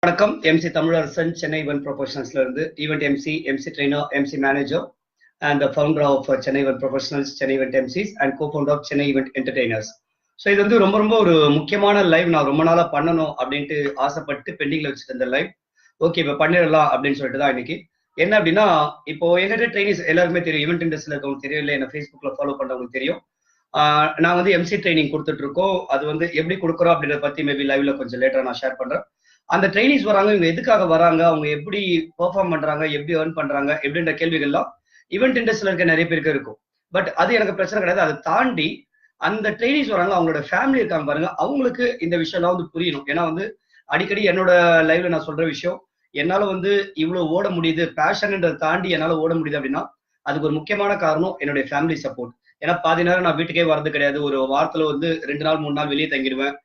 வணக்கம். MC Tamilarasan Chennai event ப்ரொஃபஷனல்ஸ்ல இருந்து event MC, MC trainer, MC manager and founder of Chennai event professionals, Chennai event MCs and cofounder of Chennai event entertainers. So இது வந்து ரொம்ப ஒரு முக்கியமான லைவ். நான் ரொம்ப நாளா பண்ணணும் அப்படின்ட்டு ஆசைப்பட்டு பெண்டிங்ல வச்சுட்டு இருந்த லைவ். ஓகே, இப்போ பண்ணிடலாம் அப்படின்னு சொல்லிட்டு தான் இன்னைக்கு. என்ன அப்படின்னா, இப்போ எங்கிட்ட ட்ரைனிஸ் எல்லாருமே தெரியும், ஈவென்ட் இண்டஸ்ட்ரியில் இருக்கவங்க தெரியும், இல்லை என்ன ஃபேஸ்புக்ல ஃபாலோ பண்றவங்களுக்கு தெரியும். நான் வந்து எம்சி ட்ரைனிங் கொடுத்துட்டு இருக்கோம். அது வந்து எப்படி கொடுக்குறோம் அப்படின்றத பத்தி மேபி லைவ்ல கொஞ்சம் லேட்டரா நான் ஷேர் பண்றேன். அந்த ட்ரைனிஸ் வராங்க, இவங்க எதுக்காக வராங்க, அவங்க எப்படி பெர்ஃபார்ம் பண்றாங்க, எப்படி ஏர்ன் பண்றாங்க எப்படின்ற கேள்விகள்லாம் ஈவென்ட் இண்டஸ்ட்ரியில் இருக்க நிறைய பேருக்கு இருக்கும். பட் அது எனக்கு பிரச்சனை கிடையாது. அதை தாண்டி அந்த ட்ரைனிஸ் வராங்க, அவங்களோட ஃபேமிலி இருக்காங்க பாருங்க, அவங்களுக்கு இந்த விஷயம்லாம் வந்து புரியணும். ஏன்னா வந்து அடிக்கடி என்னோட லைவ்ல நான் சொல்ற விஷயம், என்னால வந்து இவ்வளவு ஓட முடியுது, பேஷன்ன்றதை தாண்டி என்னால ஓட முடியுது அப்படின்னா அதுக்கு ஒரு முக்கியமான காரணம் என்னுடைய ஃபேமிலி சப்போர்ட். ஏன்னா பாதி நேரம் நான் வீட்டுக்கே வரது கிடையாது. ஒரு வாரத்துல வந்து 2 நாள் 3 நாள் வெளியே தங்கிடுவேன்.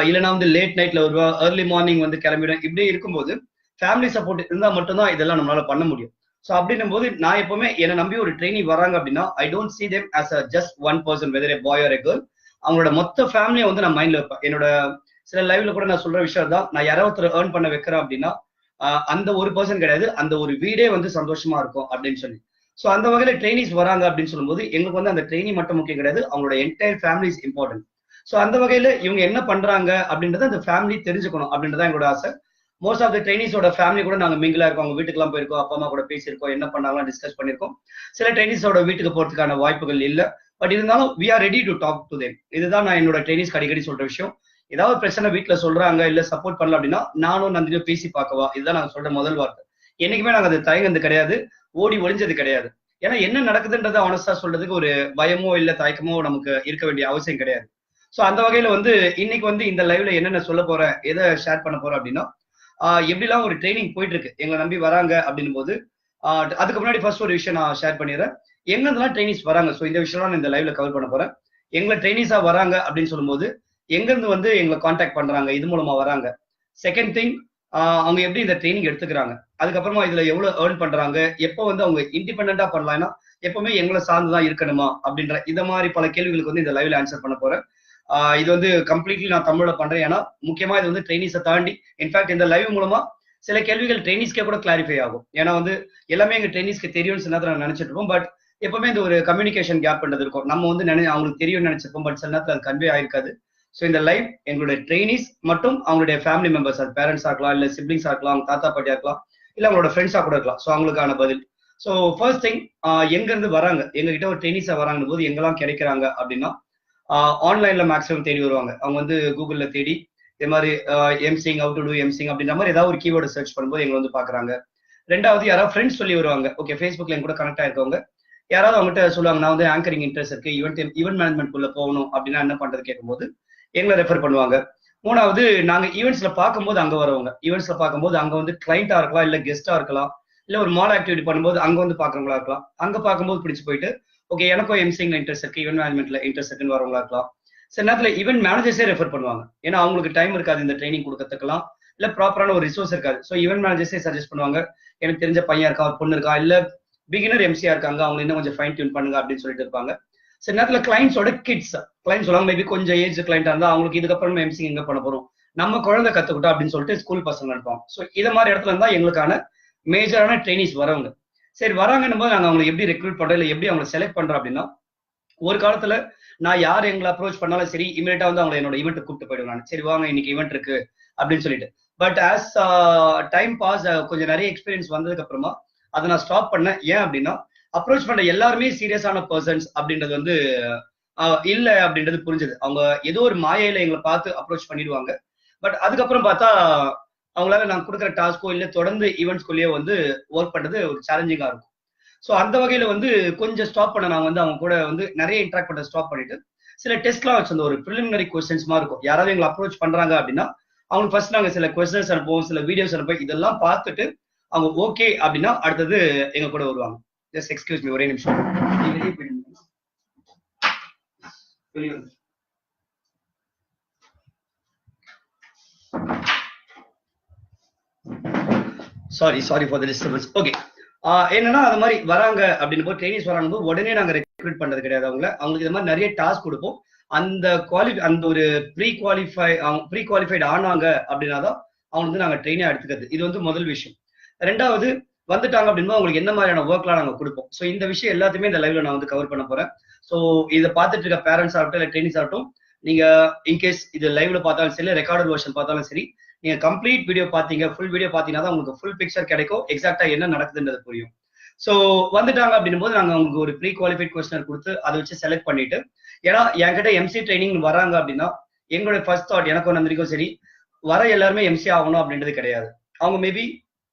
இல்லைன்னா வந்து லேட் நைட்ல வருவேன், ஏர்லி மார்னிங் வந்து கிளம்பிடுவேன். இப்படி இருக்கும்போது ஃபேமிலி சப்போர்ட் இருந்தா மட்டும்தான் இதெல்லாம் நம்மளால பண்ண முடியும். ஸோ அப்படின்னும் போது நான் எப்பவுமே என்னை நம்பி ஒரு ட்ரெயினி வராங்க அப்படின்னா, I don't see them as a just one person, whether a boy or a girl. அவங்களோட மொத்த ஃபேமிலியை வந்து நான் மைண்ட்ல வைப்பேன். என்னோட சில லைவ்ல கூட நான் சொல்ற விஷயம் தான், நான் யாராவது ஏர்ன் பண்ண வைக்கிறேன் அப்படின்னா அந்த ஒரு பர்சன் கிடையாது, அந்த ஒரு வீடே வந்து சந்தோஷமா இருக்கும் அப்படின்னு சொல்லி. ஸோ அந்த வகையில ட்ரெயினிஸ் வராங்க அப்படின்னு சொல்லும்போது எங்களுக்கு வந்து அந்த ட்ரெயினி மட்டும் முக்கியம் கிடையாது, அவங்களோட entire family is important. So அந்த வகையில இவங்க என்ன பண்றாங்க அப்படின்றத அந்த ஃபேமிலி தெரிஞ்சுக்கணும் அப்படின்றத எங்களோட ஆசை. மோஸ்ட் ஆஃப் த ட்ரைனிஸோட ஃபேமிலி கூட நாங்கள் மிங்கிலா இருக்கோம், அவங்க வீட்டுக்குலாம் போயிருக்கோம், அப்பா அம்மா கூட பேசியிருக்கோம், என்ன பண்ணாலும் டிஸ்கஸ் பண்ணியிருக்கோம். சில ட்ரைனிஸோட வீட்டுக்கு போறதுக்கான வாய்ப்புகள் இல்லை. பட் இருந்தாலும் we are ready to talk to them. இதுதான் நான் என்னோட ட்ரைனிஸ்க்கு அடிக்கடி சொல்ற விஷயம். ஏதாவது பிரச்சனை வீட்டுல சொல்றாங்க இல்ல சப்போர்ட் பண்ணல அப்படின்னா நானும் நந்தினியும் பேசி பார்க்கவா, இதுதான் நாங்க சொல்ற முதல் வார்த்தை. என்னைக்குமே நாங்க அது தயங்குறது கிடையாது, ஓடி ஒளிஞ்சது கிடையாது. ஏன்னா என்ன நடக்குதுன்றதை ஆனஸ்டா சொல்றதுக்கு ஒரு பயமோ இல்ல தயக்கமோ நமக்கு இருக்க வேண்டிய அவசியம் கிடையாது. ஸோ அந்த வகையில வந்து இன்னைக்கு வந்து இந்த லைவ்ல என்னென்ன சொல்ல போறேன், எதை ஷேர் பண்ண போறேன் அப்படின்னா, எப்படிலாம் ஒரு ட்ரைனிங் போயிட்டு இருக்கு, எங்களை நம்பி வராங்க அப்படின்னும் போது அதுக்கு முன்னாடி ஃபர்ஸ்ட் ஒரு விஷயம் நான் ஷேர் பண்ணிடுறேன். எங்கெல்லாம் ட்ரைனிஸ் வராங்க, ஸோ இந்த விஷயம் நான் இந்த லைவ்ல கவர் பண்ண போறேன். எங்களை ட்ரைனிஸா வராங்க அப்படின்னு சொல்லும்போது எங்கிருந்து வந்து எங்களை கான்டாக்ட் பண்றாங்க, இது மூலமா வராங்க. செகண்ட் திங், அவங்க எப்படி இந்த ட்ரைனிங் எடுத்துக்கிறாங்க, அதுக்கப்புறமா இதுல எவ்வளவு ஏர்ன் பண்றாங்க, எப்போ வந்து அவங்க இண்டிபெண்டா பண்ணலாம்னா எப்பவுமே எங்களை சார்ந்துதான் இருக்கணுமா அப்படின்ற இந்த மாதிரி பல கேள்விகளுக்கு வந்து இந்த லைவ்ல ஆன்சர் பண்ண போறேன். இது வந்து கம்ப்ளீட்லி நான் தமிழ்ல பண்றேன். ஏன்னா முக்கியமா இது வந்து ட்ரைனிஸை தாண்டி, இன்ஃபேக்ட் இந்த லைவ் மூலமா சில கேள்விகள் ட்ரைனிஸ்க்கே கூட கிளாரிஃபை ஆகும். ஏன்னா வந்து எல்லாமே எங்க ட்ரைனிஸ்க்கு தெரியும்னு சில நேரத்தில் நினைச்சிட்டு இருப்போம். பட் எப்பவுமே இந்த ஒரு கம்யூனிகேஷன் கேப் பண்றது இருக்கும். நம்ம வந்து அவங்களுக்கு தெரியும்னு நினைச்சிருப்போம், பட் சில நேரத்தில் அது கன்வே ஆயிருக்காது. ஸோ இந்த லைவ் எங்களுடைய ட்ரைனிஸ் மட்டும் அவங்களுடைய ஃபேமிலி மெம்பர்ஸ், அது பேரண்ட்ஸா இருக்கலாம், இல்ல சிப்ளிங்ஸா இருக்கலாம், அவங்க தாத்தா பாட்டியா இருக்கலாம், இல்ல அவங்களோட ஃப்ரெண்ட்ஸா கூட இருக்கலாம். ஸோ அவங்களுக்கான பதில். ஸோ ஃபர்ஸ்ட் திங், எங்க இருந்து வராங்க, எங்ககிட்ட ஒரு ட்ரைனிஸா வராங்க போது எங்கெல்லாம் கிடைக்கிறாங்க அப்படின்னா, ஆன்லைன்ல மேக்ஸிமம் தேடி வருவாங்க. அவங்க வந்து கூகுள்ல தேடி இதே மாதிரி எம்சிங், ஹவ் டு டூ எம்சிங் அப்படின்ற மாதிரி ஏதாவது ஒரு கீவேர்டு சர்ச் பண்ணும்போது எங்களை வந்து பாக்குறாங்க. ரெண்டாவது, யாராவது ஃப்ரெண்ட்ஸ் சொல்லி வருவாங்க. ஓகே, ஃபேஸ்புக்ல எங்க கூட கனெக்ட் ஆயிருக்கவங்க யாராவது அவங்ககிட்ட சொல்லுவாங்க, நான் வந்து ஆங்கரிங் இன்ட்ரெஸ்ட் இருக்கு, ஈவென்ட் மேனேஜ்மெண்ட் குள்ள போகணும் அப்படின்னா என்ன பண்றது கேட்கும்போது எங்களை ரெஃபர் பண்ணுவாங்க. மூணாவது, நாங்க ஈவெண்ட்ஸ்ல பார்க்கும்போது அங்க வரவங்க, ஈவெண்ட்ஸ்ல பார்க்கும்போது அங்க வந்து கிளைண்டா இருக்கலாம், இல்ல கெஸ்டா இருக்கலாம், இல்ல ஒரு மால் ஆக்டிவிட்டி பண்ணும்போது அங்க வந்து பாக்குறவங்களா இருக்கலாம். அங்க பார்க்கும்போது பிடிச்சு போயிட்டு ஓகே எனக்கும் எம்சிங்ல இன்ட்ரெஸ்ட் இருக்கு, ஈவென்ட் மேனேஜ்மெண்ட்ல இன்ட்ரெஸ்ட் இருக்குன்னு வரவங்களா இருக்கலாம். சில நேரத்துல ஈவென்ட் மேனேஜர்ஸே ரெஃபர் பண்ணுவாங்க. ஏன்னா அவங்களுக்கு டைம் இருக்காது இந்த ட்ரைனிங் கொடுக்கறதுக்கெல்லாம், இல்ல ப்ராப்பரான ஒரு ரிசோர்ஸ் இருக்காது. ஸோ ஈவென்ட் மேனேஜர்ஸே சஜஸ்ட் பண்ணுவாங்க, எனக்கு தெரிஞ்ச பையன் இருக்கா, ஒரு பொண்ணு இருக்கா, இல்ல பிகினர் எம்சியா இருக்காங்க, அவங்க இன்னும் கொஞ்சம் ஃபைன் டியூன் பண்ணுங்க அப்படின்னு சொல்லிட்டு இருப்பாங்க. சில நேரத்துல கிளைண்ட்ஸோட கிட்ஸ் சொல்லுவாங்க, மேபி கொஞ்சம் ஏஜ் கிளைண்டா இருந்தா அவங்களுக்கு இதுக்கப்புறம் எம்சிங் எங்க பண்ண போறோம், நம்ம குழந்தை கத்துக்கிட்டோம் அப்படின்னு சொல்லிட்டு ஸ்கூல் பசங்க இருப்பாங்க. ஸோ இதை மாதிரி இடத்துல இருந்தா எங்களுக்கான மேஜரான ட்ரைனிஸ் வரவங்க. சரி, வராங்கன்னும் போது நாங்க அவங்களை எப்படி ரெக்ரூட் பண்றோம், இல்லை எப்படி அவங்களை செலக்ட் பண்றோம் அப்படின்னா, ஒரு காலத்துல நான் யார் எங்களை அப்ரோச் பண்ணாலும் சரி, இமீடியட்டா வந்து அவங்களை என்னோட ஈவெண்ட் கூப்பிட்டு போயிடுவேன் நான். சரி வாங்க இன்னைக்கு ஈவெண்ட் இருக்கு அப்படின்னு சொல்லிட்டு. பட் ஆஸ் டைம் பாஸ், கொஞ்சம் நிறைய எக்ஸ்பீரியன்ஸ் வந்ததுக்கு அப்புறமா அதை நான் ஸ்டாப் பண்ணேன். ஏன் அப்படின்னா, அப்ரோச் பண்ற எல்லாருமே சீரியஸான பர்சன்ஸ் அப்படின்றது வந்து இல்ல அப்படின்றது புரிஞ்சது. அவங்க ஏதோ ஒரு மாயையில எங்களை பார்த்து அப்ரோச் பண்ணிடுவாங்க. பட் அதுக்கப்புறம் பார்த்தா அவங்களால நான் கொடுக்குற டாஸ்கோ இல்ல தொடர்ந்து ஈவெண்ட்ஸ்குள்ளேயே வந்து ஒர்க் பண்றது ஒரு சேலஞ்சிங்கா இருக்கும். ஸோ அந்த வகையில வந்து கொஞ்சம் ஸ்டாப் பண்ண, நான் வந்து அவங்க கூட வந்து நிறைய இன்ட்ராக்ட் பண்ண ஸ்டாப் பண்ணிட்டு சில டெஸ்ட்லாம் வச்சிருந்தோம். ஒரு ப்ரிலிமினரி கொஸ்டின்ஸ் மாதிரி இருக்கும். யாராவது எங்களை அப்ரோச் பண்றாங்க அப்படின்னா அவங்களுக்கு ஃபர்ஸ்ட் நாங்க சில கொஸ்டின்ஸ் அனுப்புவோம், சில வீடியோஸ் அனுப்போம். இதெல்லாம் பார்த்துட்டு அவங்க ஓகே அப்படின்னா அடுத்தது எங்க கூட வருவாங்க. ஜஸ்ட் எக்ஸ்கியூஸ் மீ, ஒரே நிமிஷம். Sorry for the disturbance. Okay, என்னன்னா அது மாதிரி வராங்க அப்படின்னு போது ட்ரைனிஸ் வராங்க உடனே நாங்க ரெக்ரூட் பண்றது கிடையாது. அவங்களுக்கு இது மாதிரி நிறைய டாஸ்க் கொடுப்போம். அந்த ஒரு ப்ரீ குவாலிஃபைட் ஆனாங்க அப்படின்னா தான் அவங்க வந்து நாங்க ட்ரெயினா எடுத்துக்கிறது. இது வந்து முதல் விஷயம். ரெண்டாவது வந்துட்டாங்க அப்படின்னா உங்களுக்கு என்ன மாதிரியான ஒர்க்லாம் நாங்க கொடுப்போம். ஸோ இந்த விஷயம் எல்லாத்தையுமே இந்த லைவ்ல நான் வந்து கவர் பண்ண போறேன். ஸோ இதை பார்த்துட்டு இருக்க பேரண்ட்ஸ் ஆகட்டும் இல்லை ட்ரெயினிஸ் ஆகட்டும், நீங்க இன்கேஸ் இது லைவ்ல பார்த்தாலும் சரி ரெக்கார்டட் வெர்ஷன் பார்த்தாலும் சரி, நீங்க கம்ப்ளீட் வீடியோ பாத்தீங்க, ஃபுல் வீடியோ பாத்தீங்கன்னா தான் உங்களுக்கு ஃபுல் பிக்சர் கிடைக்கும், எக்ஸாக்டா என்ன நடக்குதுன்றது புரியும். ஸோ வந்துட்டாங்க அப்படின்னும் போது நாங்க உங்களுக்கு ஒரு ப்ரீ குவாலிஃபைட் கொஸ்டினர் கொடுத்து அதை வச்சு செலக்ட் பண்ணிட்டு, ஏன்னா என்கிட்ட எம்சி ட்ரைனிங் வராங்க அப்படின்னா எங்களுடைய ஃபர்ஸ்ட் தாட் எனக்கும் நந்திரிக்கும் சரி, வர எல்லாருமே எம்சி ஆகணும் அப்படின்றது கிடையாது. அவங்க மேபி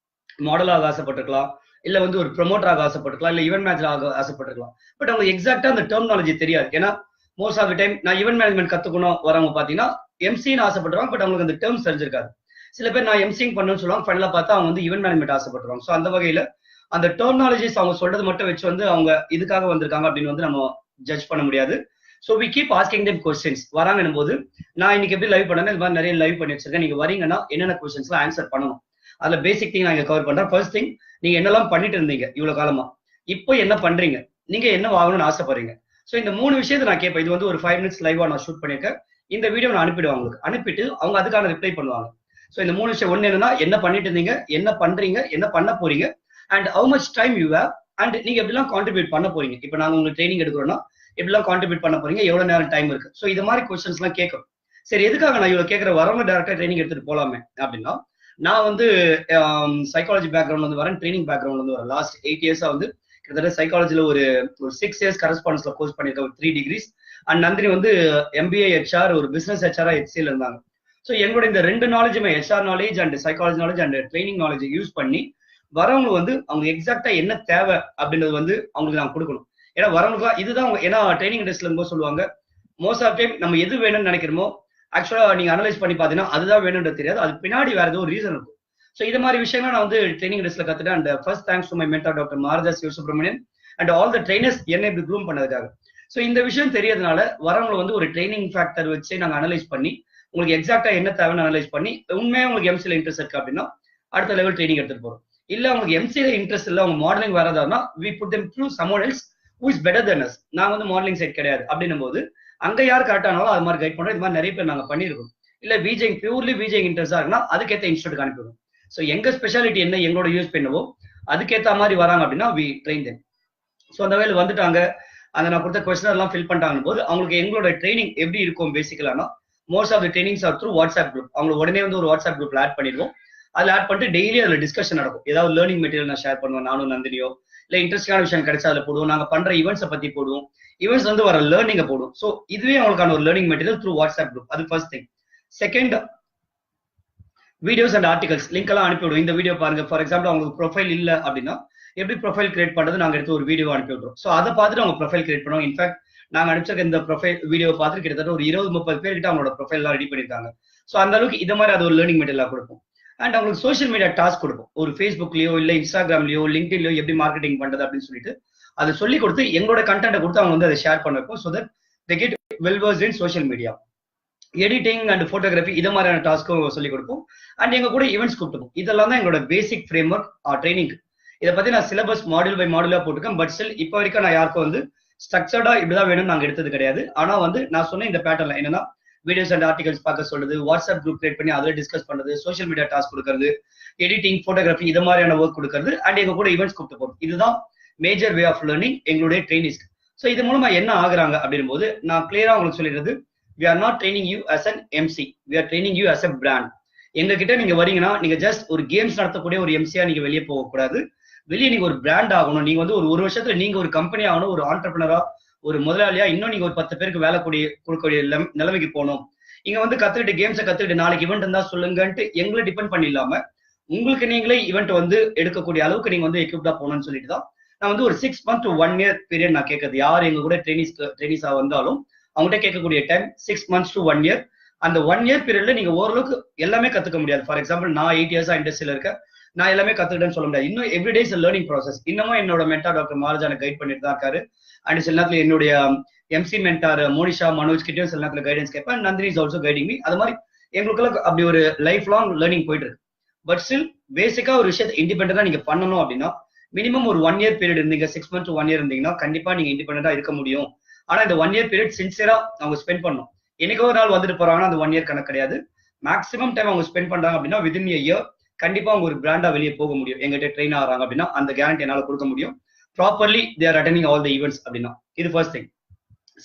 மாடலாக ஆசைப்பட்டிருக்கலாம், இல்ல வந்து ஒரு ப்ரொமோட்டராக ஆசைப்பட்டிருக்கலாம், இல்ல ஈவென்ட் மேனேஜர் ஆக ஆசைப்பட்டிருக்கலாம். பட் அவங்க எக்ஸாக்டா அந்த டெர்மினாலஜி தெரியாது. ஏன்னா மோஸ்ட் ஆஃப் த டைம் நான் ஈவென்ட் மேனேஜ்மெண்ட் கத்துக்கணும் வரவங்க பாத்தீங்கன்னா எம்சின்னு ஆசைப்படுவாங்க, பட் அவங்களுக்கு அந்த டேர்ம்ஸ் தெரிஞ்சிருக்காது. சில பேர் நான் எம்சிங் பண்ணணும்னு சொல்லுவாங்க, ஃபைனலா பார்த்தா அவங்க வந்து ஈவென்ட் மேனேஜ்மெண்ட் ஆசைப்படுவாங்க. ஸோ அந்த வகையில அந்த டெர்மினாலஜிஸ் அவங்க சொல்றது மட்டும் வச்சு வந்து அவங்க இதுக்காக வந்திருக்காங்க அப்படின்னு வந்து நம்ம ஜட்ஜ் பண்ண முடியாது. So we keep asking them questions. வராங்கன்னும் போது நான் இன்னைக்கு எப்படி லைவ் பண்ணேன், இந்த மாதிரி நிறைய லைவ் பண்ணி வச்சிருக்கேன். நீங்க வரீங்கன்னா என்னென்ன கொஸ்டின்ஸ்லாம் ஆன்சர் பண்ணணும், அதுல பேசிக் திங் நான் இங்க கவர் பண்றேன். ஃபர்ஸ்ட் திங், நீங்க என்னெல்லாம் பண்ணிட்டு இருந்தீங்க இவ்வளவு காலமா, இப்போ என்ன பண்றீங்க, நீங்க என்ன ஆகணும்னு ஆசைப்படுறீங்க. ஸோ இந்த 3 விஷயத்தை நான் கேட்பேன். இது வந்து ஒரு 5 minutes லைவா நான் ஷூட் பண்ணியிருக்கேன். இந்த வீடியோ நான் அனுப்பிடுவேன் அவங்களுக்கு. அனுப்பிட்டு அவங்க அதுக்கான ரிப்ளை பண்ணுவாங்க. ஸோ இந்த 3 விஷயம், ஒன்னு என்னன்னா என்ன பண்ணிட்டு இருந்தீங்க, என்ன பண்றீங்க, என்ன பண்ண போறீங்க, and how much time you have, and நீங்க எப்படிலாம் கான்ட்ரிபியூட் பண்ண போறீங்க. இப்போ நாங்க உங்களுக்கு ட்ரைனிங் எடுக்கிறோம்னா எப்படிலாம் கான்ட்ரிபியூட் பண்ண போறீங்க, எவ்வளவு நேரம் டைம் இருக்கு. ஸோ இது மாதிரி கொஸ்டின்ஸ் எல்லாம் கேட்கும். சரி, எதுக்காக நான் இவ்வளவு கேட்கற, வரவங்க டேரக்டா ட்ரைனிங் எடுத்துட்டு போலாமே அப்படின்னா, நான் வந்து சைக்காலஜி பேக்ரவுண்ட்ல இருந்து வரேன், ட்ரைனிங் பேக்ரவுண்ட்ல இருந்து வரேன். லாஸ்ட் 8 years வந்து கிட்டத்தட்ட சைக்காலஜில ஒரு 6 years கரஸ்பாண்டன்ஸ்ல கோர்ஸ் பண்ணிருக்கேன், ஒரு 3 degrees. அண்ட் நந்தினி வந்து MBA HR, ஒரு பிசினஸ் HR HCL இருந்தாங்க. ஸோ எங்களோட இந்த 2 நாலேஜுமே, HR knowledge and psychology knowledge and training knowledge use பண்ணி வரவங்க வந்து அவங்க எக்ஸாக்டா என்ன தேவை அப்படின்றது வந்து அவங்களுக்கு நான் கொடுக்கணும். ஏன்னா வரவங்களுக்கு இதுதான் அவங்க, ஏன்னா ட்ரைனிங் இண்டஸ்ட்ரியில இருக்கும்போது சொல்லுவாங்க, மோஸ்ட் ஆஃப் டைம் நம்ம எது வேணும்னு நினைக்கிறோமோ ஆக்சுவலா நீங்க அனலைஸ் பண்ணி பாத்தீங்கன்னா அதுதான் வேணும்ன்றது தெரியாது, அது பின்னாடி வேற ஏதோ ஒரு ரீசன் இருக்கும். ஸோ இது மாதிரி விஷயங்கள் நான் வந்து ட்ரைனிங் இண்டஸ்ட்ரியில கத்துட்டேன். And first thanks to my mentor doctor Maratha Sivasubramanian and all the trainers என்னை இப்படி க்ரூம் பண்ணதுக்காக. ஸோ இந்த விஷயம் தெரியறதுனால வரவங்களை வந்து ஒரு ட்ரைனிங் ஃபேக்டர் வச்சு நாங்கள் அனலைஸ் பண்ணி உங்களுக்கு எக்ஸாக்டா என்ன தேவைன்னு அனலைஸ் பண்ணி, உண்மையா உங்களுக்கு எம்சில இன்ட்ரெஸ்ட் இருக்கு அப்படின்னா அடுத்த லெவல் ட்ரைனிங் எடுத்துட்டு போறோம். இல்ல உங்களுக்கு எம்சில இன்ட்ரெஸ்ட் இல்ல, அவங்க மாடலிங் வரதாருன்னா we put them through someone else who is better than us. நாங்க வந்து மாடலிங் சைட் கிடையாது அப்படின்னும் போது அங்க யார் கரெக்டானாலும் அது மாதிரி கைட் பண்றோம். இது மாதிரி நிறைய பேர் நாங்க பண்ணிருக்கோம். இல்ல விஜய் பியூர்லி விஜய் இன்ட்ரெஸ்டா இருக்குன்னா அதுக்கேற்ற இன்ஸ்டியூட் அனுப்பிடுவோம். ஸோ எங்க ஸ்பெஷாலிட்டி என்ன, எங்களோட யூஸ் பண்ணுவோ அதுக்கேற்ற மாதிரி வராங்க அப்படின்னா வி ட்ரெயின் தெம். ஸோ அந்த வேலை வந்துட்டாங்க, அந்த நான் கொடுத்த கொஸ்டின் எல்லாம் ஃபில் பண்ணிட்டாங்க போது அவங்களுக்கு எங்களோட ட்ரைனிங் எப்படி இருக்கும் பேசிக்கலானா, most of the trainings are through WhatsApp group. அவங்க உடனே வந்து ஒரு வாட்ஸ்அப் குரூப்ல ஆட் பண்ணிடுவோம். அதில் ஆட் பண்ணிட்டு டெய்லி அதில் டிஸ்கஷன் நடக்கும். ஏதாவது லேர்னிங் மெட்டீரியல் நான் ஷேர் பண்ணுவேன், நானும் நந்தினியோ, இல்லை இன்ட்ரெஸ்டிங்கான விஷயம் கிடைச்சா அதில் போடுவோம். நாங்கள் பண்ற ஈவெண்ட்ஸை பத்தி போடுவோம், ஈவெண்ட்ஸ் வந்து வர லேர்னிங்கை போடுவோம். ஸோ இதுவே அவங்களுக்கான ஒரு learning material through WhatsApp group. அது first thing. Second, videos and articles link எல்லாம் அனுப்பிவிடுவோம். இந்த வீடியோ பாருங்க, ஃபார் எக்ஸாம்பிள் அவங்களுக்கு ப்ரொஃபைல் இல்லை அப்படின்னா எப்படி ப்ரொஃபைல் கிரியேட் பண்றது நாங்கள் எடுத்து ஒரு வீடியோ அனுப்பி விடுறோம். ஸோ அதை பார்த்துட்டு அவங்க ப்ரொஃபைல் கிரியேட் பண்ணுவோம். இன்ஃபேக்ட் நாங்கள் அனுப்பிச்சிருக்க இந்த ப்ரொஃபைல் வீடியோ பார்த்துட்டு கிட்டத்தட்ட ஒரு 20-30 பேர்கிட்ட அவங்களோட ப்ரொஃபைல் எல்லாம் ரெடி பண்ணிருக்காங்க. ஸோ அந்த அளவுக்கு இது மாதிரி அது ஒரு லேர்னிங் மெட்டீரியலா கொடுப்போம். அண்ட் அவங்களுக்கு சோஷியல் மீடியா டாஸ்க் கொடுப்போம். ஒரு ஃபேஸ்புக்லயோ இல்லை இன்ஸ்டாகிராம்லயோ லிங்க்டின்லயோ எப்படி மார்க்கெட்டிங் பண்றது அப்படின்னு சொல்லிட்டு அதை சொல்லி கொடுத்து எங்களோட கண்டென்ட்டை கொடுத்து அவங்க வந்து அதை ஷேர் பண்ண வைப்போம். So that they get well worst in social media. Editing and photography இது மாதிரியான டாஸ்க்கும் சொல்லிக் கொடுப்போம். அண்ட் எங்க கூட ஈவெண்ட்ஸ் கூப்பிட்டுப்போம். இதெல்லாம் தான் எங்களோட பேசிக் ஃப்ரேம் ஒர்க் ட்ரைனிங். இதை பத்தி நான் சிலபஸ் மாடியூல் பை மாடியூலா போட்டிருக்கேன். பட் ஸ்டில் இப்போ வரைக்கும் நான் யாருக்கும் வந்து ஸ்ட்ரக்சர்டா இப்படிதான் வேணும்னு நாங்க எடுத்தது கிடையாது. ஆனா வந்து நான் சொன்ன இந்த பேட்டர்ல என்னன்னா வீடியோஸ் அண்ட் ஆர்டிகல்ஸ் பார்க்க சொல்றது, வாட்ஸ்அப் குரூப் கிரியேட் பண்ணி அதில் டிஸ்கஸ் பண்றது, சோஷியல் மீடியா டாஸ்க் கொடுக்கறது, எடிட்டிங், போட்டோகிராஃபி இது மாதிரியான ஒர்க் கொடுக்கறது, அண்ட் எங்க கூட ஈவெண்ட்ஸ் கூப்பிட்டு போறோம். இதுதான் மேஜர் வே ஆஃப் லேர்னிங் எங்களுடைய ட்ரைனிஸ். ஸோ இது மூலமா என்ன ஆகுறாங்க அப்படின் போது நான் கிளியரா உங்களுக்கு சொல்லிடுறது, we are not training you as an MC, we are training you as a brand. எங்க கிட்ட நீங்க வரீங்கன்னா நீங்க ஜஸ்ட் ஒரு கேம்ஸ் நடத்தக்கூடிய ஒரு எம்சியா நீங்க வெளியே போகக்கூடாது. வெளியே நீங்க ஒரு பிராண்ட் ஆகணும். நீங்க வந்து ஒரு வருஷத்துல நீங்க ஒரு கம்பெனி ஆகணும், ஒரு ஆண்டர்பிரினரா, ஒரு முதலாளியா, இன்னும் நீங்க ஒரு 10 பேருக்கு வேலை கொடுக்கக்கூடிய நிலைமைக்கு போகணும். இங்க வந்து கத்துக்கிட்டு கேம்ஸை கத்துக்கிட்டு நாளைக்கு ஈவெண்ட் இருந்தா சொல்லுங்கன்ட்டு எங்களை டிபெண்ட் பண்ணி இல்லாம உங்களுக்கு நீங்களே ஈவெண்ட் வந்து எடுக்கக்கூடிய அளவுக்கு நீங்க வந்து எக்யூப்டா போகணும்னு சொல்லிட்டு தான் நான் வந்து ஒரு 6 months to 1 year பீரியட் நான் கேட்கறது. யார் எங்க கூட ட்ரைனிஸா வந்தாலும் அவங்ககிட்ட கேட்கக்கூடிய டைம் 6 months to 1 year. அந்த 1 year பீரியட்ல நீங்க ஓரளவுக்கு எல்லாமே கத்துக்க முடியாது. ஃபார் எக்ஸாம்பிள் நான் 8 years இண்டஸ்ட்ரியில இருக்கேன், நான் எல்லாமே கத்துக்கிட்டேன்னு சொல்ல முடியாது. இன்னும் எவ்ரிடே இஸ் லேர்னிங் ப்ராசஸ். இன்னமும் என்னோட மென்டார் டாக்டர் மாரஜான கைட் பண்ணிட்டு தான் இருக்காரு. அண்ட் சில நேரத்துல என்னுடைய எம்சி மென்டார் மோனிஷா, மனோஜ் கிட்டயும் சில நேரத்துல கைடன்ஸ் கேட்பேன். Nandini is also guiding me. அது மாதிரி எங்களுக்குள்ள அப்படி ஒரு லைஃப் லாங் லேர்னிங் போயிட்டு இருக்கு. பட் ஸ்டில் பேசிக்கா ஒரு விஷயத்தை இண்டிபெண்டா நீங்க பண்ணணும் அப்படின்னா மினிமம் ஒரு 1 year பீரியட் இருந்தீங்க, 6 months to 1 year இருந்தீங்கன்னா கண்டிப்பா நீங்க இண்டிபெண்டா இருக்க முடியும். ஆனா இந்த 1 year பீரியட் சின்சியரா அவங்க ஸ்பெண்ட் பண்ணணும். என்னைக்கோ ஒரு நாள் வந்துட்டு போறாங்கன்னா அந்த 1 year கணக்கு கிடையாது. மேக்ஸிமம் டைம் அவங்க ஸ்பெண்ட் பண்றாங்க அப்படின்னா வித்தின் a year கண்டிப்பா அவங்க ஒரு பிராண்டா வெளியே போக முடியும். எங்கிட்ட ட்ரெயின் ஆகிறாங்க அப்படின்னா அந்த கேரண்டி என்னால கொடுக்க முடியும். Properly they are attending all the events அப்படின்னா இது first thing.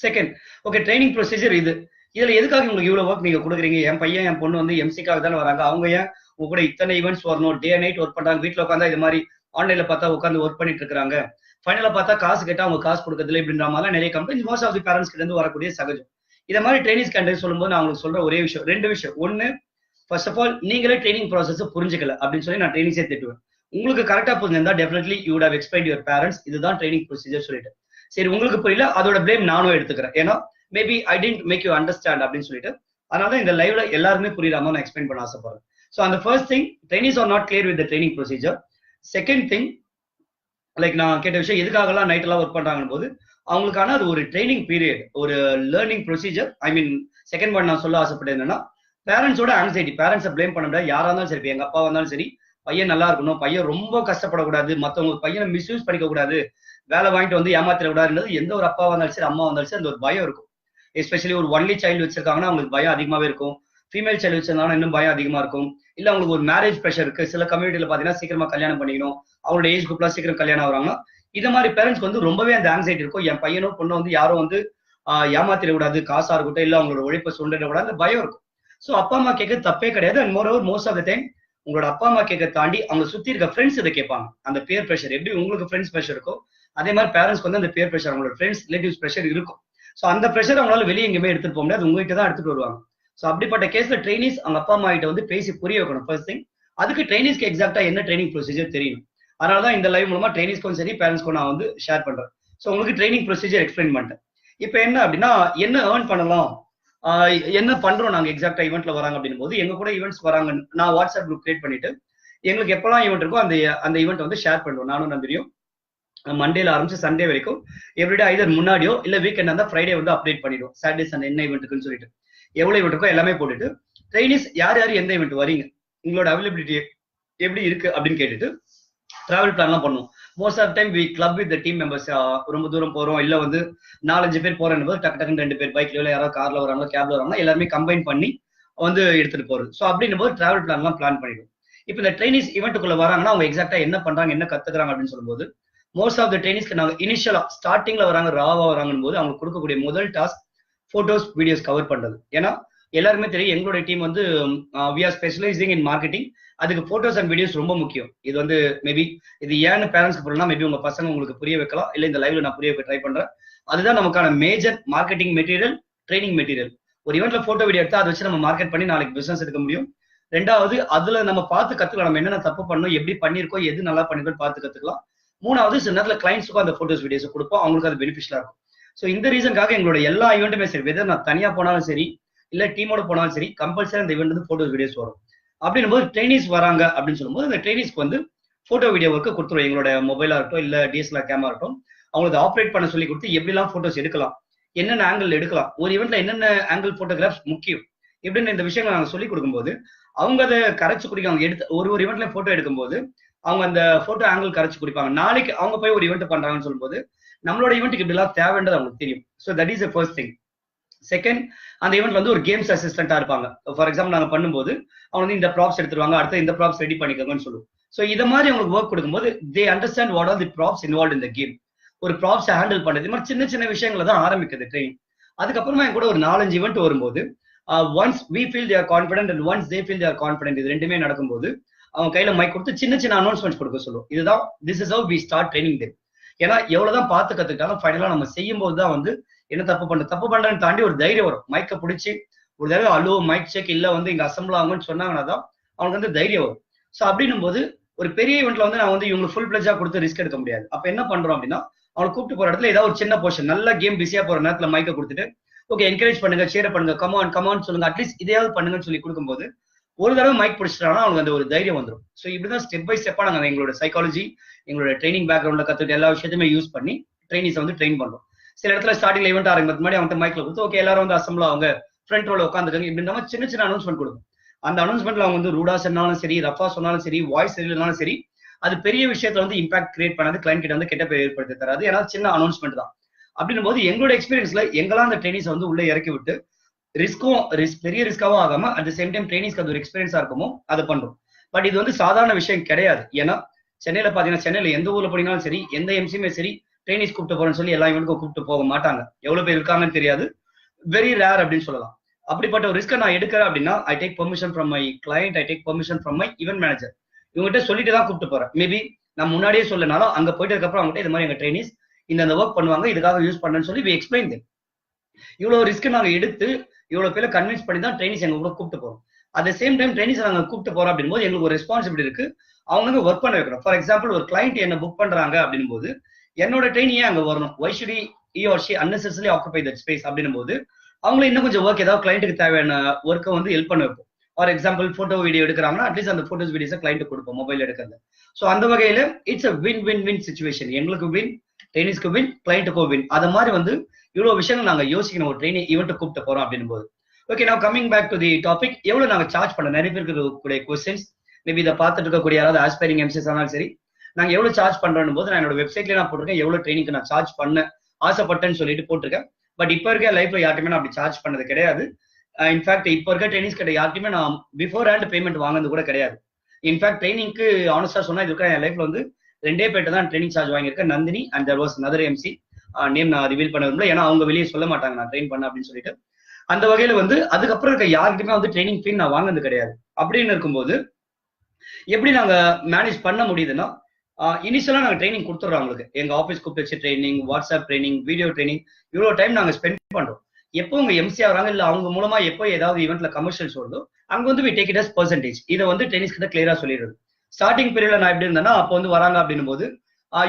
Second, okay training procedure இதுல எதுக்காக உங்களுக்கு இவ்வளவு ஒர்க் நீங்க கொடுக்குறீங்க? என் பையன் என் பொண்ணு வந்து எம்சிக்காக தானே வராங்க, அவங்க ஏன் உங்க கூட இத்தனை ஈவெண்ட்ஸ் வரணும், டே நைட் ஒர்க் பண்றாங்க, வீட்டுல உட்காந்தா இது மாதிரி ஆன்லைன்ல பார்த்தா உட்காந்து ஒர்க் பண்ணிட்டு இருக்காங்க, ஃபைனலா பார்த்தா காசு கேட்டா அவங்க காசு கொடுக்கறதுல இப்படின்ற மாதிரி நிறைய company most of the parents கிட்ட இருந்து வரக்கூடிய சகஜம். இதை மாதிரி ட்ரைனிஸ் கண்டக்ட் சொல்லும்போது நான் உங்களுக்கு சொல்ற ஒரே விஷயம், ரெண்டு விஷயம். ஒன்னு, ஃபர்ஸ்ட் ஆஃப் ஆல் நீங்களே ட்ரைனிங் ப்ராசஸ் புரிஞ்சுக்கல அப்படின்னு சொல்லி நான் ட்ரைனிங்ஸே திட்டுவேன். உங்களுக்கு கரெக்டா புரிஞ்சிருந்தா definitely you would have explained your parents இதுதான் ட்ரைனிங் ப்ரொசீஜர் சொல்லிட்டு. சரி உங்களுக்கு புரியல, அதோட பிளேம் நானும் எடுத்துக்கிறேன். ஏன்னா maybe I didn't make you understand அப்படின்னு சொல்லிட்டு. அதனால இந்த லைவ்ல எல்லாருமே புரியாம நான் எக்ஸ்பிளைன் பண்ண ஆசைப்படுறேன். ஸோ அந்த first thing, trainees are not clear with the training procedure. Second thing, like நான் கேட்ட விஷயம் எதுக்காகலாம் நைட் எல்லாம் ஒர்க் பண்றாங்கன்னு போது அவங்களுக்கான அது ஒரு ட்ரைனிங் பீரியட், ஒரு லேர்னிங் ப்ரொசீஜர். ஐ மீன் செகண்ட் பாயிண்ட் நான் சொல்ல ஆசைப்பட்டது என்னன்னா, பேரண்ட்ஸோட ஆங்ஸைட்டி, பேரண்ட்ஸை பிளேம் பண்ண முடியாது. யாரா இருந்தாலும் சரி, எங்க அப்பா வந்தாலும் சரி, பையன் நல்லா இருக்கணும், பையன் ரொம்ப கஷ்டப்படக்கூடாது, மற்றவங்க பையனை மிஸ்யூஸ் பண்ணிக்க கூடாது, வேலை வாங்கிட்டு வந்து ஏமாத்திடக்கூடாதுன்றது எந்த ஒரு அப்பாவா இருந்தாலும் சரி, அம்மா வந்தாலும் சரி, அந்த ஒரு பயம் இருக்கும். எஸ்பெஷலி ஒரு ஒன்லி சைல்டு வச்சிருக்காங்கன்னா அவங்களுக்கு பயம் அதிகமாவே இருக்கும். ஃபீமேல் சைல்டு வச்சிருந்தாங்கன்னா இன்னும் பயம் அதிகமா இருக்கும். இல்ல அவங்களுக்கு ஒரு மேரேஜ் ப்ரெஷர் இருக்கு, சில கம்யூனிட்டியில பாத்தீங்கன்னா சீக்கிரமா கல்யாணம் பண்ணிக்கணும், அவங்களோட ஏஜ் குரூப்லாம் சீக்கிரம் கல்யாணம் ஆகுறாங்கன்னா இந்த மாதிரி பேரண்ட்ஸ்க்கு வந்து ரொம்பவே அந்த ஆங்ஸைட்டி இருக்கும். என் பையனோ பொண்ணோ வந்து யாரும் வந்து ஏமாத்திடக்கூடாது, காசா இருக்கட்டும், இல்ல அவங்களோட உழைப்பை சொல்லிடக்கூடாது, அந்த பயம் இருக்கும். ஸோ அப்பா அம்மா கேட்க தப்பே கிடையாது. And moreover most of the time உங்களோட அப்பா அம்மா கேட்க தாண்டி அவங்க சுத்தி இருக்க ஃப்ரெண்ட்ஸ் இதை கேட்பாங்க. அந்த பியர் ப்ரெஷர் எப்படி உங்களுக்கு ஃப்ரெண்ட்ஸ் ப்ரெஷர் இருக்கோ அதே மாதிரி பேரண்ட்ஸ்க்கு வந்து அந்த பியர் ப்ரெஷர், அவங்களோட ஃப்ரெண்ட்ஸ் ரிலேட்டிவ்ஸ் ப்ரெஷர் இருக்கும். ஸோ அந்த ப்ரெஷர் அவங்களால வெளியே எங்கேயுமே எடுத்துட்டு போக முடியாது, உங்ககிட்ட தான் எடுத்துட்டு வருவாங்க. ஸோ அப்படிப்பட்ட கேஸ்ல ட்ரைனிஸ் அவங்க அப்பா அம்மா கிட்ட வந்து பேசி புரிய வைக்கணும் ஃபர்ஸ்ட் திங். அதுக்கு ட்ரைனிஸ்க்கு எக்ஸாக்டா என்ன ட்ரைனிங் ப்ரொசீஜர் தெரியும். அதனாலதான் இந்த லைவ் மூலமா ட்ரைனிஸ்க்கும் சரி பேரண்ட்ஸ்க்கும் நான் வந்து ஷேர் பண்றேன். ஸோ உங்களுக்கு ட்ரைனிங் ப்ரொசீஜர் எக்ஸ்பிளைன் பண்ணிட்டேன். இப்போ என்ன அப்படின்னா, என்ன ஏர்ன் பண்ணலாம், என்ன பண்றோம் நாங்க எக்ஸாக்டா ஈவெண்ட்ல வராங்க அப்படின் போது, எங்க கூட ஈவெண்ட்ஸ் வராங்க, நான் வாட்ஸ்அப் குரூப் கிரியேட் பண்ணிட்டு எங்களுக்கு எப்பெல்லாம் ஈவெண்ட் இருக்கோ அந்த ஈவெண்ட் வந்து ஷேர் பண்ணுவோம். நானும் நம்பியும் மண்டேல ஆரம்பிச்சு சண்டே வரைக்கும் எவ்ரிடே ஐதர் முன்னாடியோ இல்ல வீக்கெண்ட் இருந்தா ஃப்ரைடே வந்து அப்டேட் பண்ணிடுவோம். சாட்டர்டே சண்டே என்ன ஈவெண்ட் இருக்குன்னு சொல்லிட்டு எவ்வளவு ஈவெண்ட் இருக்கோ எல்லாமே போட்டுட்டு ட்ரைனிஸ் யார் யார் எந்த ஈவெண்ட் வரீங்க, உங்களோட அவைலபிலிட்டி எப்படி இருக்கு அப்படின்னு கேட்டுட்டு டிராவல் பிளான்லாம் பண்ணுவோம். Most of time we club with team members. ரொம்ப தூரம் போறோம், இல்ல வந்து 4-5 பேர் போறோம் போது டக்கு டக்குன்னு 2 பேர் பைக்ல இல்ல யாராவது கார்ல வராங்க, கேப்ல வராங்க, எல்லாருமே கம்பைன் பண்ணி வந்து எடுத்துட்டு போறது. ஸோ அப்படின்னும் போது டிராவல் பிளான்லாம் பிளான் பண்ணிடுவோம். இப்போ இந்த ட்ரைனிஸ் ஈவெண்ட்டுக்குள்ள வராங்கன்னா அவங்க எக்ஸாக்டா என்ன பண்றாங்க, என்ன கத்துக்கிறாங்க அப்படின்னு சொல்லும்போது மோஸ்ட் ஆஃப் த ட்ரைனிஸ்க்கு நாங்க இனிஷியலா ஸ்டார்டிங்ல வராங்க, ராவா வராங்கன்னு போது அவங்க கொடுக்கக்கூடிய முதல் டாஸ்க் போட்டோஸ் வீடியோஸ் கவர் பண்றது. ஏன்னா எல்லாருமே தெரியும் எங்களுடைய டீம் வந்து we are specialising in marketing. அதுக்கு போட்டோஸ் அண்ட் வீடியோஸ் ரொம்ப முக்கியம். இது வந்து மேபி இது ஏன்னு பேரண்ட்ஸ்க்கு புரியலாம், மேபி உங்க பசங்க உங்களுக்கு புரிய வைக்கலாம், இல்ல இந்த லைவ்ல நான் புரிய வைக்க ட்ரை பண்றேன். அதுதான் நமக்கான major marketing material, training material. ஒரு ஈவெண்ட்ல போட்டோ வீடியோ எடுத்தா அதை வச்சு நம்ம மார்க்கெட் பண்ணி நாளைக்கு பிசினஸ் எடுக்க முடியும். ரெண்டாவது அதுல நம்ம பார்த்து கத்துக்கலாம், நம்ம என்னென்ன தப்பு பண்ணணும், எப்படி பண்ணிருக்கோம், எது நல்லா பண்ணிருக்கோம் பார்த்து கத்துக்கலாம். மூணாவது சில நேரத்தில் கிளைண்ட்ஸுக்கும் அந்த போட்டோஸ் வீடியோஸ் கொடுப்போம், அவங்களுக்கு அது பெனிஃபிஷியலா இருக்கும். ஸோ இந்த ரீசனுக்காக எங்களோட எல்லா ஈவெண்ட்டுமே சரி, வெதர் நான் தனியா போனாலும் சரி இல்ல டீமோட போனாலும் சரி, கம்பல்சரி அந்த ஈவெண்ட் வந்து போட்டோஸ் வீடியோஸ் வரும். அப்படின்னும் போது ட்ரைனிஸ் வராங்க அப்படின்னு சொல்லும்போது அந்த ட்ரைனிஸ்க்கு வந்து போட்டோ வீடியோ ஒர்க்கு கொடுத்துருவோம். எங்களோட மொபைலா இருக்கட்டும் இல்ல டிஎஸ்எல்ஆர் கேமரா இருக்கட்டும், அவங்களுக்கு ஆப்ரேட் பண்ண சொல்லி கொடுத்து எப்படிலாம் போட்டோஸ் எடுக்கலாம், என்னென்ன ஆங்கிள் எடுக்கலாம், ஒரு ஈவெண்ட்ல என்னென்ன ஆங்கிள் போட்டோகிராஃப்ஸ் முக்கியம் இப்படின்னு இந்த விஷயங்களை நாங்கள் சொல்லி கொடுக்கும்போது அவங்க அதை கரைச்சு குடிக்க, அவங்க எடுத்து ஒரு ஈவெண்ட்ல போட்டோ எடுக்கும்போது அவங்க அந்த போட்டோ ஆங்கிள் கரைச்சு குடிப்பாங்க. நாளைக்கு அவங்க போய் ஒரு ஈவெண்ட் பண்றாங்கன்னு சொல்லும்போது நம்மளோட ஈவெண்ட்டுக்கு இப்படிலாம் தேவைன்றது அவங்களுக்கு தெரியும். So that is the first thing. Second, அந்த ஈவெண்ட் வந்து ஒரு கேம்ஸ் அசிஸ்டண்டா இருப்பாங்க. ஃபார் எக்ஸாம்பிள் நாங்க பண்ணும்போது அவங்க வந்து இந்த ப்ராப்ஸ் எடுத்துருவாங்க, அடுத்து இந்த ப்ராப்ஸ் ரெடி பண்ணிக்கோங்கன்னு சொல்லுவோம். ஸோ இதை மாதிரி அவங்களுக்கு ஒர்க் கொடுக்கும்போது they understand what are the props involve in the game. ஒரு ப்ராப்ஸை ஹேண்டில் பண்ணுறது இது மாதிரி சின்ன சின்ன விஷயங்களை தான் ஆரம்பிக்குது ட்ரெயின். அதுக்கப்புறமா என் கூட ஒரு 4-5 ஈவெண்ட் வரும்போது once we feel their confident and once they feel their confident, இது ரெண்டுமே நடக்கும்போது அவங்க கையில மைக் கொடுத்து சின்ன சின்ன அனௌன்ஸ்மெண்ட்ஸ் கொடுக்க சொல்லுவோம். இதுதான் this is how we start training them. ஏன்னா எவ்வளவுதான் பார்த்து கத்துக்கிட்டாலும் ஃபைனலா நம்ம செய்யும் போது தான் வந்து என்ன தப்பு பண்றேன்னு தாண்டி ஒரு தைரியம் வரும். மைக்கை பிடிச்சி ஒரு தடவை அலோ மைக் செக் இல்ல வந்து இங்க அசம்பிள் ஆகும்னு சொன்னாங்கன்னா தான் அவங்களுக்கு வந்து தைரியம் வரும். ஸோ அப்படின்னும் போது ஒரு பெரிய ஈவெண்ட்ல வந்து நான் வந்து இவங்களுக்கு ஃபுல் பிளஜா கொடுத்து ரிஸ்க் எடுக்க முடியாது. அப்ப என்ன பண்றோம் அப்படின்னா, அவங்க கூப்பிட்டு போற இடத்துல ஏதாவது ஒரு சின்ன போர்ஷன் நல்ல கேம் பிஸியா போற நேரத்துல மைக்கை கொடுத்துட்டு ஓகே என்கரேஜ் பண்ணுங்க, சேர் பண்ணுங்க, கமான் சொல்லுங்க, அட்லீஸ்ட் இதையாவது பண்ணுங்கன்னு சொல்லி கொடுக்கும்போது ஒரு தடவை மைக் பிடிச்சிட்டாங்கன்னா அவங்களுக்கு அந்த ஒரு தைரியம் வந்துடும். ஸோ இப்படிதான் ஸ்டெப் பை ஸ்டெப்பா நாங்கள் எங்களோட சைக்காலஜி, எங்களோட ட்ரைனிங் பேக்ரவுண்ட்ல கத்துக்கிட்ட எல்லா விஷயத்தையுமே யூஸ் பண்ணி ட்ரைனிஸை வந்து ட்ரெயின் பண்றோம். சில இடத்துல ஸ்டார்டிங் ஈவெண்ட் ஆரம்பிக்கு முன்னாடி அவங்க மைக்ல கொடுத்து ஓகே எல்லாரும் வந்து அசம்பிள் அவங்க ஃப்ரண்ட் ரோல உட்காந்துருக்காங்க இப்படின்ற மாதிரி சின்ன சின்ன அனௌன்ஸ்மெண்ட் கொடுக்கும். அந்த அனௌன்ஸ்மெண்ட்ல அவங்க வந்து ரூடா சொன்னாலும் சரி, ரஃபா சொன்னாலும் சரி, வாய்ஸ் சரியில்லைனாலும் சரி, அது பெரிய விஷயத்துல வந்து இம்பாக்ட் கிரியேட் பண்ணாது, கிளைண்ட் கிட்ட வந்து கெட்ட பேர் ஏற்படுத்தி தராது. ஏன்னா சின்ன அனௌன்ஸ்மெண்ட் தான். அப்படின்னும் போது எங்களோட எக்ஸ்பீரியன்ஸ்ல எங்கெல்லாம் அந்த ட்ரைனிஸ் வந்து உள்ள இறக்கி விட்டு பெரிய ரிஸ்காவும் ஆகாம அட் த சேம் டைம் ட்ரைனிஸ்க்கு அது ஒரு எக்ஸ்பீரியன்ஸா இருக்குமோ அதை பண்றோம். பட் இது வந்து சாதாரண விஷயம் கிடையாது. ஏன்னா சென்னையில பாத்தீங்கன்னா, சென்னையில எந்த ஊர்ல போனீங்கன்னாலும் சரி, எந்த எம்சியுமே சரி, ட்ரைனிஸ் கூப்பிட்டு போறேன்னு சொல்லி எல்லா இவனுக்கும் கூப்பிட்டு போக மாட்டாங்க. எவ்வளவு பேர் இருக்காங்கன்னு தெரியாது, வெரி ரேர் அப்படின்னு சொல்லலாம். அப்படிப்பட்ட ஒரு ரிஸ்க்கை நான் எடுக்கிறேன் அப்படின்னா, I take permission from my client, I take permission from my event manager. இவங்ககிட்ட சொல்லிட்டு தான் கூப்பிட்டு போறேன். மேபி நான் முன்னாடியே சொல்லனாலும் அங்க போயிட்டு அப்புறம் அவங்ககிட்ட இது மாதிரி எங்க ட்ரைனிஸ் இந்த ஒர்க் பண்ணுவாங்க, இதுக்காக யூஸ் பண்ணேன்னு சொல்லி வி எக்ஸ்பிளைன் தெம். இவ்வளவு ரிஸ்க் நாங்க எடுத்து இவ்வளவு பேரை கன்வின்ஸ் பண்ணி தான் ட்ரைனிஸ் எங்க கூட கூப்பிட்டு போறோம். அட் சேம் டைம் ட்ரைனிஸ் நாங்க கூப்பிட்டு போறோம் அப்படின் போது எங்களுக்கு ஒரு ரெஸ்பான்சிபிலிட்டி இருக்கு, அவங்க ஒர்க் பண்ண வைக்கணும். ஃபார் எக்ஸாம்பிள், ஒரு கிளைண்ட் என்ன புக் பண்றாங்க அப்படின் போது என்னோட ட்ரெயினியே அங்க வரணும். Why should he or she unnecessarily occupy that space அப்படின்னும் போது அவங்கள இன்னும் கொஞ்சம் ஒர்க் ஏதாவது கிளைண்ட்டுக்கு தேவையான ஒர்க்கை வந்து ஹெல்ப் பண்ண வைப்போம். ஃபார் எக்ஸாம்பிள், போட்டோ வீடியோ எடுக்கிறாங்கன்னா அட்லீஸ்ட் அந்த போட்டோஸ் வீடியோஸை கிளைண்ட்டுக்கு கொடுப்போம், மொபைல் எடுக்கிறது. ஸோ அந்த வகையில it's a win win win situation. எங்களுக்கு வின், ட்ரைனிஸ்க்கு வின், கிளைண்ட்டுக்கும் வின். அது மாதிரி வந்து இவ்வளவு விஷயங்கள் நாங்க யோசிக்கணும் ஒரு ட்ரெயினி ஈவெண்ட் கூப்பிட்டு போறோம் அப்படின்னும் போது. ஓகே, நான் coming back to the topic. எவ்வளவு நாங்க சார்ஜ் பண்ண நிறைய பேருக்கு இருக்கக்கூடிய கொஸ்டின்ஸ், மேபி இதை பார்த்துட்டு இருக்கக்கூடிய யாராவது ஆஸ்பைரிங் எம்சிஸ் ஆனாலும் சரி, நாங்க எவ்வளவு சார்ஜ் பண்றோம் போது நான் என்னோட வெப்சைட்ல நான் போட்டிருக்கேன் எவ்வளவு ட்ரைனிங்க்கு நான் சார்ஜ் பண்ண ஆசைப்பட்டேன்னு சொல்லிட்டு போட்டிருக்கேன். பட் இப்ப இருக்க லைஃப்ல யார்ட்டுமே நான் அப்படி சார்ஜ் பண்ணது கிடையாது. இன்ஃபேக்ட் இப்ப இருக்க ட்ரைனிஸ் கிட்ட யார்ட்டுமே நான் பிஃபோர் ஹேண்ட் பேமெண்ட் வாங்கினது கூட கிடையாது. இன்ஃபேக்ட் ட்ரைனிங்க்கு ஆனஸ்டா சொன்னா இது என் லைஃப்ல வந்து 2 பேர்ட்ட தான் ட்ரைனிங் சார்ஜ் வாங்கியிருக்கேன், Nandini and there was another MC. Name நான் ரிவீல் பண்ண விரும்பல, ஏன்னா அவங்க வெளியே சொல்ல மாட்டாங்க நான் ட்ரெயின் பண்ண அப்படின்னு சொல்லிட்டு. அந்த வகையில வந்து அதுக்கப்புறம் இருக்க யாருக்குமே வந்து ட்ரைனிங் ஃபீ நான் வாங்கினது கிடையாது. அப்படின்னு இருக்கும்போது எப்படி நாங்க மேனேஜ் பண்ண முடியுதுன்னா, இனிஷியலா நாங்க ட்ரைனிங் கொடுத்துறோம் அவங்களுக்கு. எங்க ஆஃபீஸ் கூப்பிட்டு வச்சு training, WhatsApp training, video training, இவ்வளவு டைம் நாங்க ஸ்பெண்ட் பண்றோம். எப்போ உங்க எம்சி ஆகிறாங்க இல்ல அவங்க மூலமா எப்போ ஏதாவது ஈவெண்ட்ல கமர்ஷியல்ஸ் வருதோ அங்க வந்து we take it as percentage. இதை வந்து ட்ரைனிஸ் கிட்ட கிளியரா சொல்லிடுறது. ஸ்டார்டிங் பீரியட்ல நான் எப்படி இருந்தேன்னா, அப்போ வந்து வராங்க அப்படின்னும் போது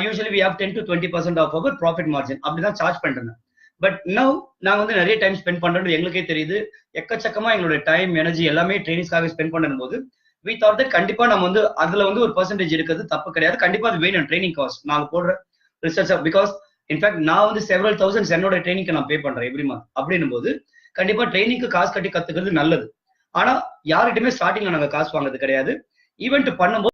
usually we have 10 to 20% of our profit margin அப்படிதான் சார்ஜ் பண்ணிருந்தேன். பட் நவ் நாங்க வந்து நிறைய டைம் ஸ்பெண்ட் பண்றது எங்களுக்கே தெரியுது. எக்கச்சக்கமா எங்களோட டைம், எனர்ஜி எல்லாமே ட்ரைனிஸ்க்காக ஸ்பெண்ட் பண்ணும் போது we thought that கண்டிப்பா நம்ம வந்து அதுல வந்து ஒரு பெர்சன்டேஜ் இருக்கிறது தப்பு கிடையாது. கண்டிப்பா அது வேணும் ட்ரைனிங் காஸ்ட் நாங்க போடுற ரிசர்ச். பிகாஸ் இன்ஃபேக்ட் நான் வந்து செவரல் தௌசண்ட்ஸ் என்னோட ட்ரைனிங்க்கு நான் பே பண்றேன் எவ்ரி மந்த். அப்படின்னும் போது கண்டிப்பா ட்ரைனிங்க்கு காசு கட்டி கத்துக்கிறது நல்லது. ஆனா யார்கிட்டயுமே ஸ்டார்டிங்ல நாங்க காசு வாங்குறது கிடையாது. ஈவெண்ட் பண்ணும்போது